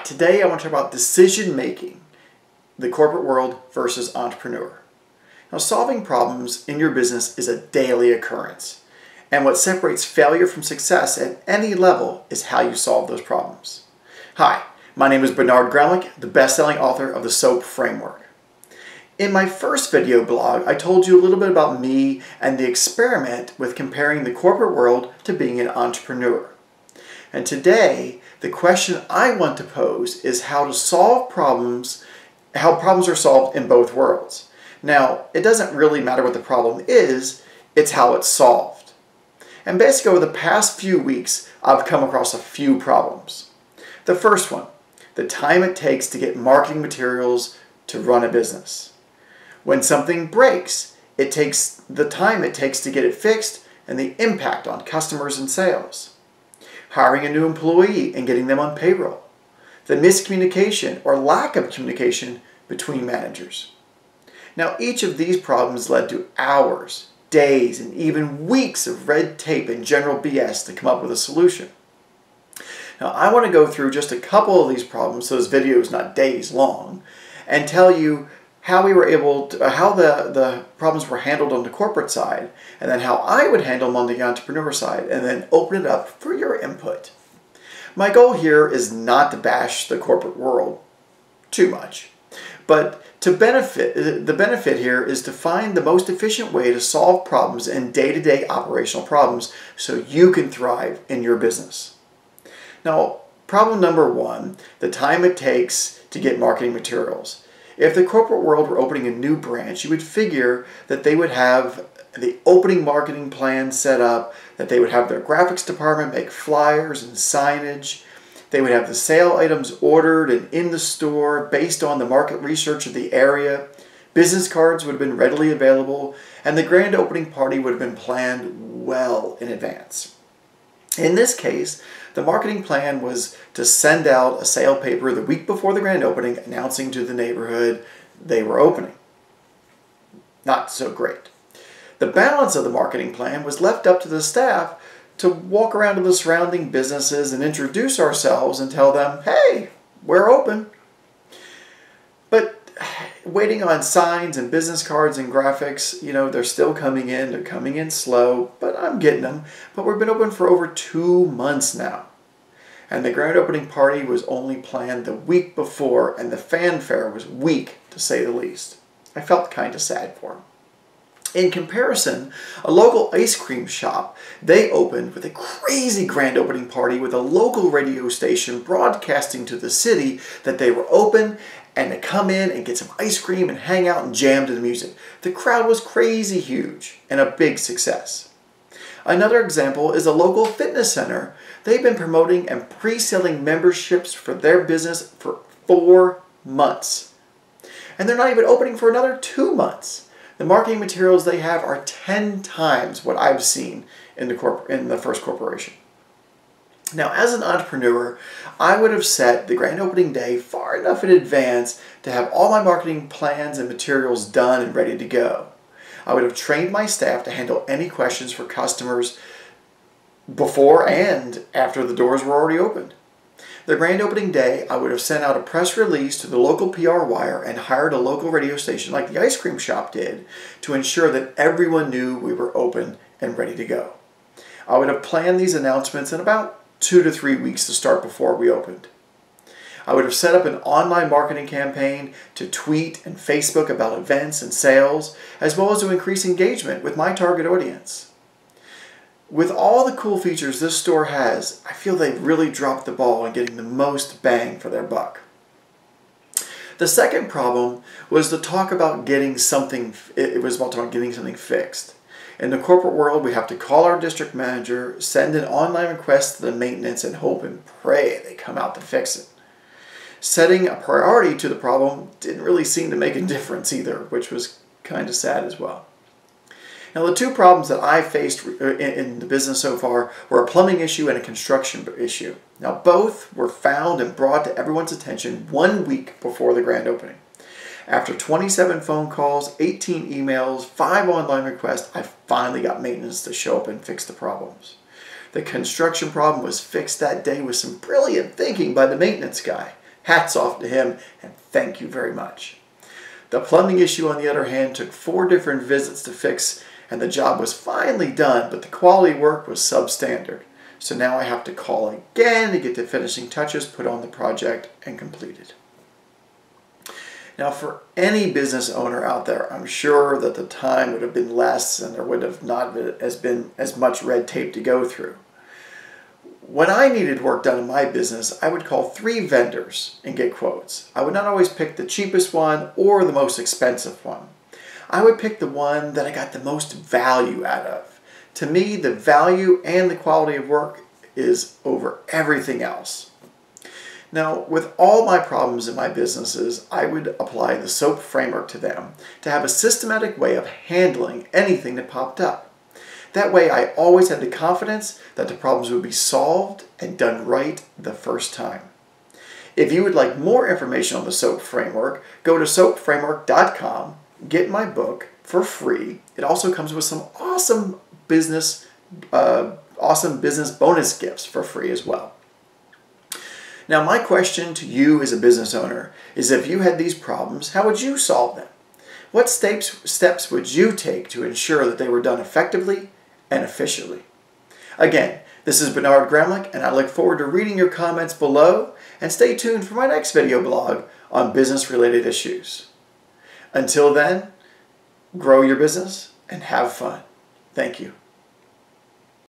Today I want to talk about decision making, the corporate world versus entrepreneur. Now, solving problems in your business is a daily occurrence, and what separates failure from success at any level is how you solve those problems. Hi, my name is Bernard Gremlich, the best-selling author of the SOAP Framework. In my first video blog, I told you a little bit about me and the experiment with comparing the corporate world to being an entrepreneur. And today, the question I want to pose is how to solve problems, how problems are solved in both worlds. Now, it doesn't really matter what the problem is, it's how it's solved. And basically over the past few weeks, I've come across a few problems. The first one, the time it takes to get marketing materials to run a business. When something breaks, it takes the time it takes to get it fixed and the impact on customers and sales. Hiring a new employee and getting them on payroll. The miscommunication or lack of communication between managers. Now, each of these problems led to hours, days, and even weeks of red tape and general BS to come up with a solution. Now, I want to go through just a couple of these problems, so this video is not days long, and tell you how we were able to, how the problems were handled on the corporate side, and then how I would handle them on the entrepreneur side, and then open it up for your input. My goal here is not to bash the corporate world too much, but the benefit here is to find the most efficient way to solve problems and day-to-day operational problems so you can thrive in your business. Now, problem number one, the time it takes to get marketing materials. If the corporate world were opening a new branch, you would figure that they would have the opening marketing plan set up, that they would have their graphics department make flyers and signage, they would have the sale items ordered and in the store based on the market research of the area, business cards would have been readily available, and the grand opening party would have been planned well in advance. In this case, the marketing plan was to send out a sale paper the week before the grand opening announcing to the neighborhood they were opening. Not so great. The balance of the marketing plan was left up to the staff to walk around to the surrounding businesses and introduce ourselves and tell them, hey, we're open. But waiting on signs and business cards and graphics, they're still coming in. They're coming in slow, but I'm getting them. But we've been open for over 2 months now. And the grand opening party was only planned the week before, and the fanfare was weak, to say the least. I felt kind of sad for them. In comparison, a local ice cream shop, they opened with a crazy grand opening party with a local radio station broadcasting to the city that they were open and to come in and get some ice cream and hang out and jam to the music. The crowd was crazy huge and a big success. Another example is a local fitness center. They've been promoting and pre-selling memberships for their business for 4 months. And they're not even opening for another 2 months. The marketing materials they have are 10 times what I've seen in the first corporation. Now, as an entrepreneur, I would have set the grand opening day far enough in advance to have all my marketing plans and materials done and ready to go. I would have trained my staff to handle any questions for customers before and after the doors were already opened. The grand opening day, I would have sent out a press release to the local PR wire and hired a local radio station like the ice cream shop did to ensure that everyone knew we were open and ready to go. I would have planned these announcements in about 2 to 3 weeks to start before we opened. I would have set up an online marketing campaign to tweet and Facebook about events and sales, as well as to increase engagement with my target audience. With all the cool features this store has, I feel they've really dropped the ball in getting the most bang for their buck. The second problem was to talk about getting something fixed. In the corporate world, we have to call our district manager, send an online request to the maintenance, and hope and pray they come out to fix it. Setting a priority to the problem didn't really seem to make a difference either, which was kind of sad as well. Now, the two problems that I faced in the business so far were a plumbing issue and a construction issue. Now, both were found and brought to everyone's attention 1 week before the grand opening. After 27 phone calls, 18 emails, 5 online requests, I finally got maintenance to show up and fix the problems. The construction problem was fixed that day with some brilliant thinking by the maintenance guy. Hats off to him, and thank you very much. The plumbing issue, on the other hand, took 4 different visits to fix, and the job was finally done, but the quality work was substandard. So now I have to call again to get the finishing touches put on the project and completed. Now, for any business owner out there, I'm sure that the time would have been less and there would have not been as much red tape to go through. When I needed work done in my business, I would call 3 vendors and get quotes. I would not always pick the cheapest one or the most expensive one. I would pick the one that I got the most value out of. To me, the value and the quality of work is over everything else. Now, with all my problems in my businesses, I would apply the SOAP framework to them to have a systematic way of handling anything that popped up. That way, I always had the confidence that the problems would be solved and done right the first time. If you would like more information on the SOAP framework, go to soapframework.com, get my book for free. It also comes with some awesome business bonus gifts for free as well. Now, my question to you as a business owner is, if you had these problems, how would you solve them? What steps would you take to ensure that they were done effectively and efficiently? Again, this is Bernard Gramlich, and I look forward to reading your comments below, and stay tuned for my next video blog on business-related issues. Until then, grow your business and have fun. Thank you.